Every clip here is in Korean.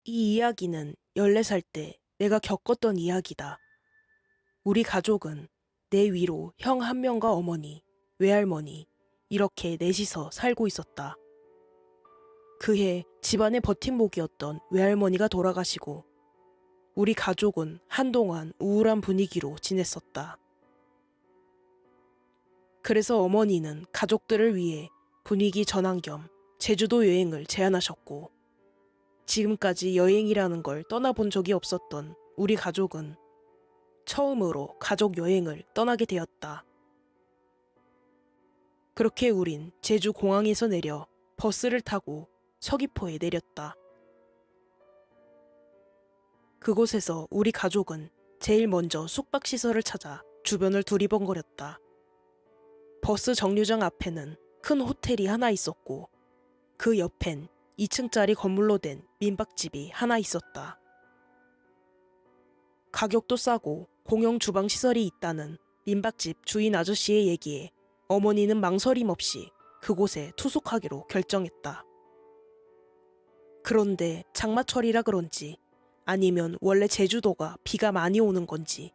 이 이야기는 14살 때 내가 겪었던 이야기다. 우리 가족은 내 위로 형 한 명과 어머니, 외할머니, 이렇게 넷이서 살고 있었다. 그해 집안의 버팀목이었던 외할머니가 돌아가시고 우리 가족은 한동안 우울한 분위기로 지냈었다. 그래서 어머니는 가족들을 위해 분위기 전환 겸 제주도 여행을 제안하셨고 지금까지 여행이라는 걸 떠나본 적이 없었던 우리 가족은 처음으로 가족 여행을 떠나게 되었다. 그렇게 우린 제주 공항에서 내려 버스를 타고 서귀포에 내렸다. 그곳에서 우리 가족은 제일 먼저 숙박시설을 찾아 주변을 두리번거렸다. 버스 정류장 앞에는 큰 호텔이 하나 있었고 그 옆엔 2층짜리 건물로 된 민박집이 하나 있었다. 가격도 싸고 공용 주방시설이 있다는 민박집 주인 아저씨의 얘기에 어머니는 망설임 없이 그곳에 투숙하기로 결정했다. 그런데 장마철이라 그런지 아니면 원래 제주도가 비가 많이 오는 건지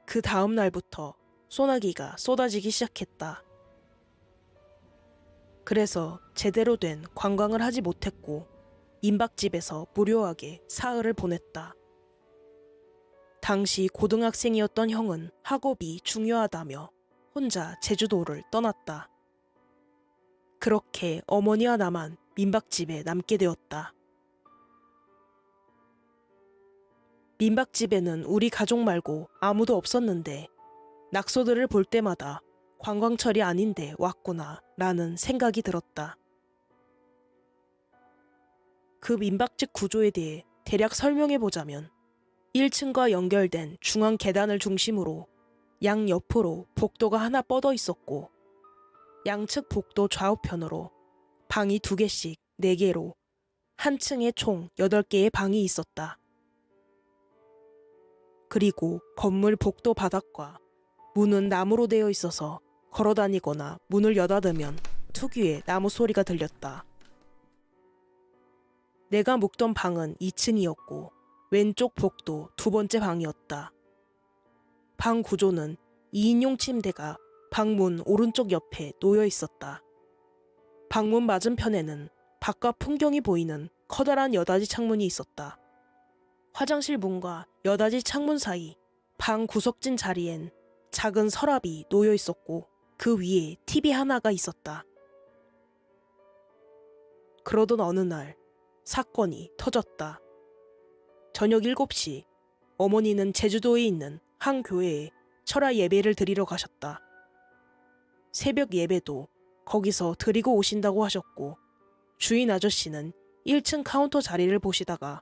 그 다음 날부터 소나기가 쏟아지기 시작했다. 그래서 제대로 된 관광을 하지 못했고 민박집에서 무료하게 사흘을 보냈다. 당시 고등학생이었던 형은 학업이 중요하다며 혼자 제주도를 떠났다. 그렇게 어머니와 나만 민박집에 남게 되었다. 민박집에는 우리 가족 말고 아무도 없었는데 낙서들을 볼 때마다 관광철이 아닌데 왔구나 라는 생각이 들었다. 그 민박집 구조에 대해 대략 설명해보자면 1층과 연결된 중앙 계단을 중심으로 양옆으로 복도가 하나 뻗어 있었고 양측 복도 좌우편으로 방이 2개씩 4개로 한 층에 총 8개의 방이 있었다. 그리고 건물 복도 바닥과 문은 나무로 되어 있어서 걸어다니거나 문을 여닫으면 특유의 나무 소리가 들렸다. 내가 묵던 방은 2층이었고 왼쪽 복도 2번째 방이었다. 방 구조는 2인용 침대가 방문 오른쪽 옆에 놓여 있었다. 방문 맞은편에는 바깥 풍경이 보이는 커다란 여닫이 창문이 있었다. 화장실 문과 여닫이 창문 사이 방 구석진 자리엔 작은 서랍이 놓여 있었고 그 위에 TV 하나가 있었다. 그러던 어느 날 사건이 터졌다. 저녁 7시 어머니는 제주도에 있는 한 교회에 철야 예배를 드리러 가셨다. 새벽 예배도 거기서 드리고 오신다고 하셨고 주인 아저씨는 1층 카운터 자리를 보시다가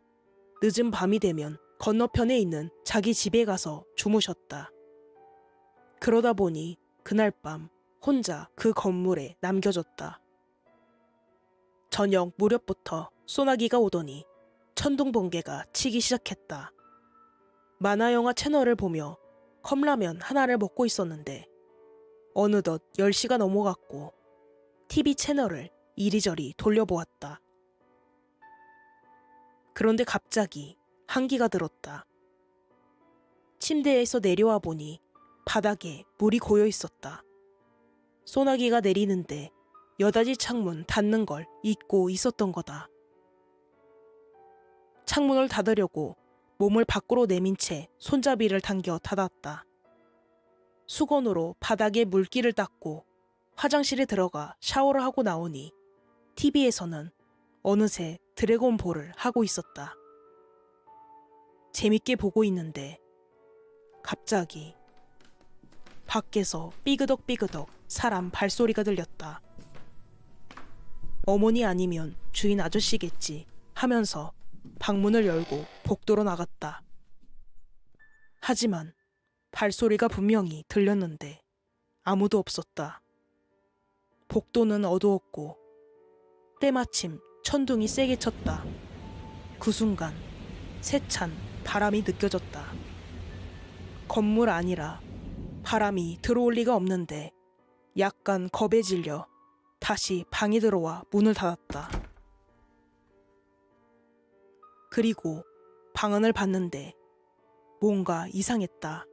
늦은 밤이 되면 건너편에 있는 자기 집에 가서 주무셨다. 그러다 보니 그날 밤 혼자 그 건물에 남겨졌다. 저녁 무렵부터 소나기가 오더니 천둥번개가 치기 시작했다. 만화영화 채널을 보며 컵라면 하나를 먹고 있었는데 어느덧 10시가 넘어갔고 TV 채널을 이리저리 돌려보았다. 그런데 갑자기 한기가 들었다. 침대에서 내려와 보니 바닥에 물이 고여 있었다. 소나기가 내리는데 여닫이 창문 닫는 걸 잊고 있었던 거다. 창문을 닫으려고 몸을 밖으로 내민 채 손잡이를 당겨 닫았다. 수건으로 바닥에 물기를 닦고 화장실에 들어가 샤워를 하고 나오니 TV에서는 어느새 드래곤볼을 하고 있었다. 재밌게 보고 있는데 갑자기 밖에서 삐그덕삐그덕 사람 발소리가 들렸다. 어머니 아니면 주인 아저씨겠지 하면서 방문을 열고 복도로 나갔다. 하지만 발소리가 분명히 들렸는데 아무도 없었다. 복도는 어두웠고 때마침 천둥이 세게 쳤다. 그 순간 세찬 바람이 느껴졌다. 건물 아니라 바람이 들어올 리가 없는데 약간 겁에 질려 다시 방에 들어와 문을 닫았다. 그리고 방안을 봤는데 뭔가 이상했다.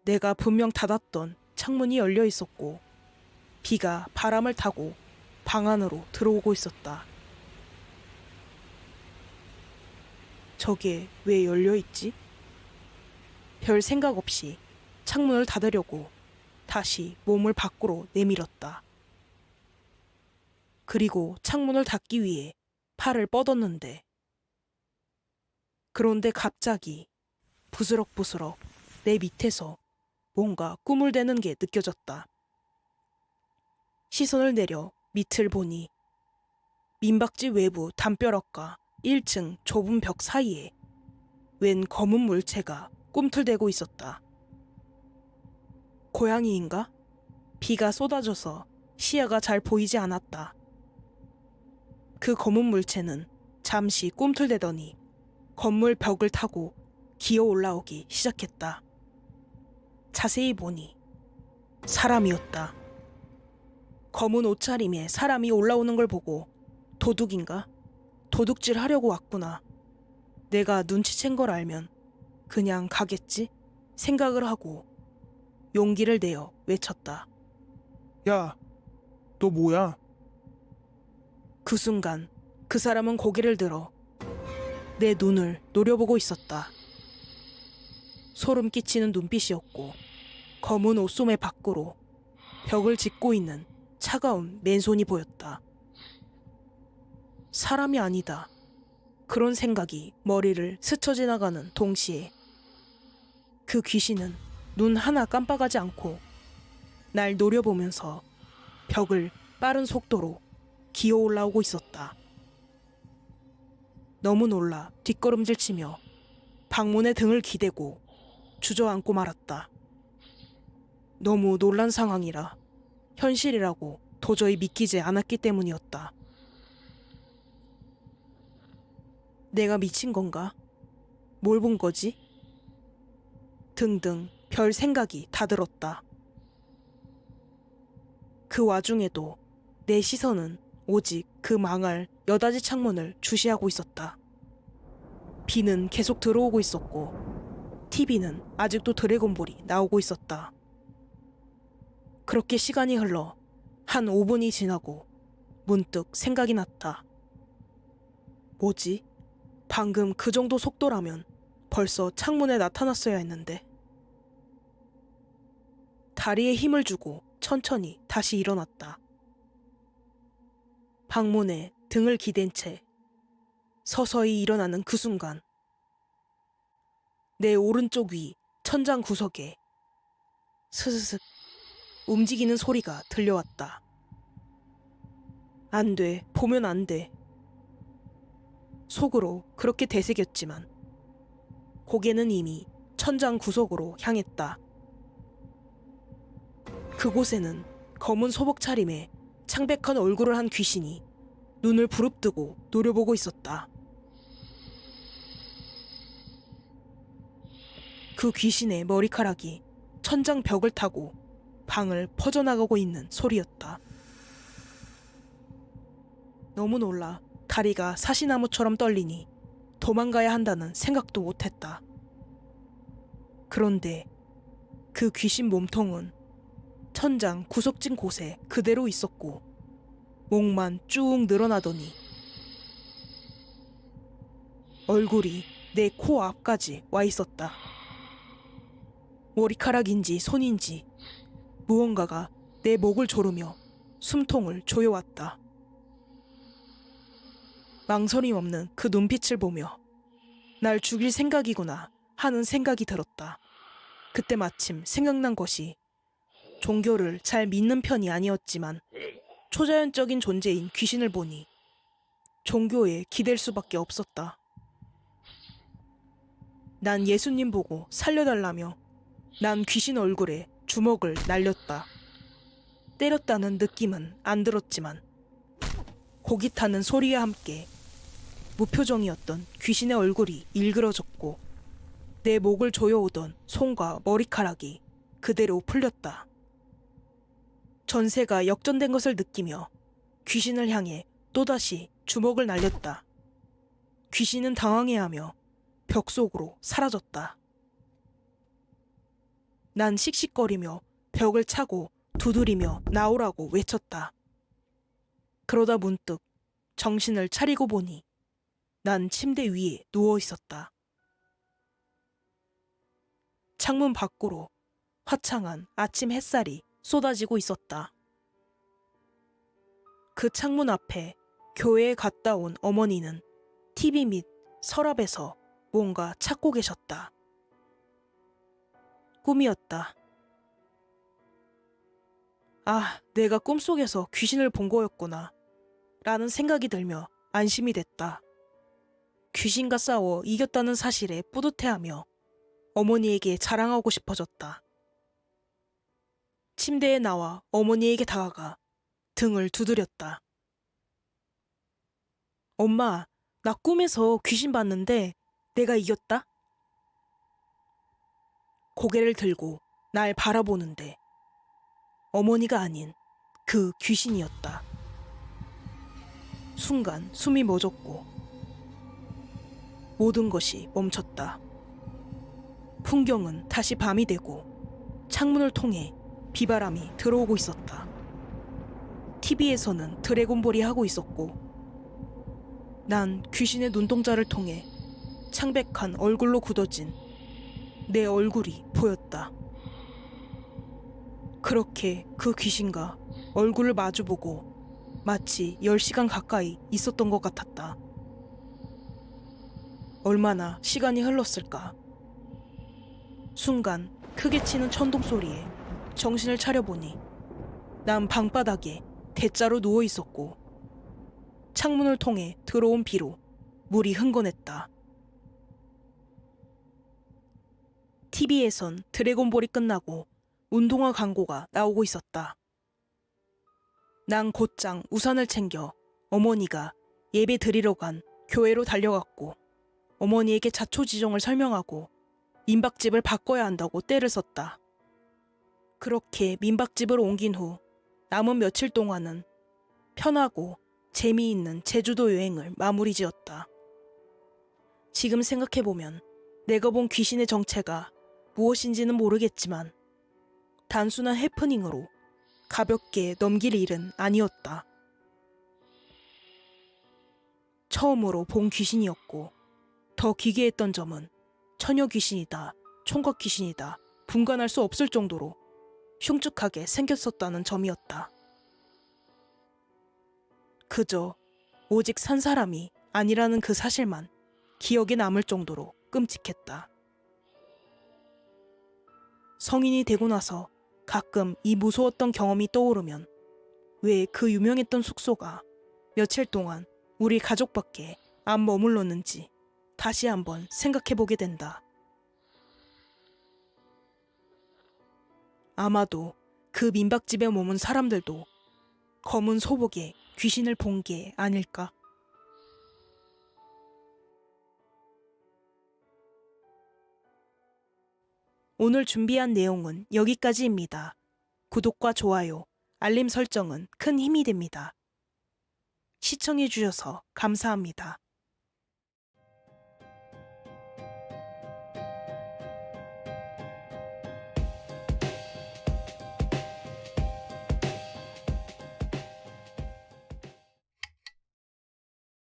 내가 분명 닫았던 창문이 열려 있었고 비가 바람을 타고 방 안으로 들어오고 있었다. 저게 왜 열려 있지? 별 생각 없이 창문을 닫으려고 다시 몸을 밖으로 내밀었다. 그리고 창문을 닫기 위해 팔을 뻗었는데 그런데 갑자기 부스럭부스럭 내 밑에서 뭔가 꾸물대는 게 느껴졌다. 시선을 내려 밑을 보니 민박집 외부 담벼락과 1층 좁은 벽 사이에 웬 검은 물체가 꿈틀대고 있었다. 고양이인가? 비가 쏟아져서 시야가 잘 보이지 않았다. 그 검은 물체는 잠시 꿈틀대더니 건물 벽을 타고 기어 올라오기 시작했다. 자세히 보니 사람이었다. 검은 옷차림에 사람이 올라오는 걸 보고 도둑인가? 도둑질 하려고 왔구나. 내가 눈치챈 걸 알면 그냥 가겠지? 생각을 하고 용기를 내어 외쳤다. 야, 너 뭐야? 그 순간 그 사람은 고개를 들어 내 눈을 노려보고 있었다. 소름 끼치는 눈빛이었고 검은 옷소매 밖으로 벽을 짚고 있는 차가운 맨손이 보였다. 사람이 아니다. 그런 생각이 머리를 스쳐 지나가는 동시에 그 귀신은 눈 하나 깜빡하지 않고 날 노려보면서 벽을 빠른 속도로 기어 올라오고 있었다. 너무 놀라 뒷걸음질치며 방문에 등을 기대고 주저앉고 말았다. 너무 놀란 상황이라 현실이라고 도저히 믿기지 않았기 때문이었다. 내가 미친 건가? 뭘 본 거지? 등등 별 생각이 다 들었다. 그 와중에도 내 시선은 오직 그 망할 여닫이 창문을 주시하고 있었다. 비는 계속 들어오고 있었고 TV는 아직도 드래곤볼이 나오고 있었다. 그렇게 시간이 흘러 한 5분이 지나고 문득 생각이 났다. 뭐지? 방금 그 정도 속도라면 벌써 창문에 나타났어야 했는데. 다리에 힘을 주고 천천히 다시 일어났다. 방문에 등을 기댄 채 서서히 일어나는 그 순간 내 오른쪽 위 천장 구석에 스스슥 움직이는 소리가 들려왔다. 안 돼, 보면 안 돼. 속으로 그렇게 되새겼지만 고개는 이미 천장 구석으로 향했다. 그곳에는 검은 소복 차림에 창백한 얼굴을 한 귀신이 눈을 부릅뜨고 노려보고 있었다. 그 귀신의 머리카락이 천장 벽을 타고 방을 퍼져나가고 있는 소리였다. 너무 놀라 다리가 사시나무처럼 떨리니 도망가야 한다는 생각도 못했다. 그런데 그 귀신 몸통은 천장 구석진 곳에 그대로 있었고 목만 쭉 늘어나더니 얼굴이 내 코 앞까지 와 있었다. 머리카락인지 손인지 무언가가 내 목을 조르며 숨통을 조여왔다. 망설임 없는 그 눈빛을 보며 날 죽일 생각이구나 하는 생각이 들었다. 그때 마침 생각난 것이 종교를 잘 믿는 편이 아니었지만 초자연적인 존재인 귀신을 보니 종교에 기댈 수밖에 없었다. 난 예수님 보고 살려달라며 난 귀신 얼굴에 주먹을 날렸다. 때렸다는 느낌은 안 들었지만 고기 타는 소리와 함께 무표정이었던 귀신의 얼굴이 일그러졌고 내 목을 조여오던 손과 머리카락이 그대로 풀렸다. 전세가 역전된 것을 느끼며 귀신을 향해 또다시 주먹을 날렸다. 귀신은 당황해하며 벽 속으로 사라졌다. 난 씩씩거리며 벽을 차고 두드리며 나오라고 외쳤다. 그러다 문득 정신을 차리고 보니 난 침대 위에 누워 있었다. 창문 밖으로 화창한 아침 햇살이 쏟아지고 있었다. 그 창문 앞에 교회에 갔다 온 어머니는 TV 및 서랍에서 뭔가 찾고 계셨다. 꿈이었다. 아, 내가 꿈속에서 귀신을 본 거였구나 라는 생각이 들며 안심이 됐다. 귀신과 싸워 이겼다는 사실에 뿌듯해하며 어머니에게 자랑하고 싶어졌다. 침대에 나와 어머니에게 다가가 등을 두드렸다. 엄마, 나 꿈에서 귀신 봤는데 내가 이겼다? 고개를 들고 날 바라보는데 어머니가 아닌 그 귀신이었다. 순간 숨이 멎었고 모든 것이 멈췄다. 풍경은 다시 밤이 되고 창문을 통해 비바람이 들어오고 있었다. TV에서는 드래곤볼이 하고 있었고 난 귀신의 눈동자를 통해 창백한 얼굴로 굳어진 내 얼굴이 보였다. 그렇게 그 귀신과 얼굴을 마주보고 마치 10시간 가까이 있었던 것 같았다. 얼마나 시간이 흘렀을까? 순간 크게 치는 천둥 소리에 정신을 차려보니 난 방바닥에 대자로 누워 있었고 창문을 통해 들어온 비로 물이 흥건했다. TV에선 드래곤볼이 끝나고 운동화 광고가 나오고 있었다. 난 곧장 우산을 챙겨 어머니가 예배 드리러 간 교회로 달려갔고 어머니에게 자초지종을 설명하고 민박집을 바꿔야 한다고 떼를 썼다. 그렇게 민박집을 옮긴 후 남은 며칠 동안은 편하고 재미있는 제주도 여행을 마무리 지었다. 지금 생각해보면 내가 본 귀신의 정체가 무엇인지는 모르겠지만 단순한 해프닝으로 가볍게 넘길 일은 아니었다. 처음으로 본 귀신이었고 더 기괴했던 점은 처녀 귀신이다, 총각 귀신이다 분간할 수 없을 정도로 흉측하게 생겼었다는 점이었다. 그저 오직 산 사람이 아니라는 그 사실만 기억에 남을 정도로 끔찍했다. 성인이 되고 나서 가끔 이 무서웠던 경험이 떠오르면 왜 그 유명했던 숙소가 며칠 동안 우리 가족밖에 안 머물렀는지 다시 한번 생각해보게 된다. 아마도 그 민박집에 머문 사람들도 검은 소복에 귀신을 본 게 아닐까? 오늘 준비한 내용은 여기까지입니다. 구독과 좋아요, 알림 설정은 큰 힘이 됩니다. 시청해주셔서 감사합니다.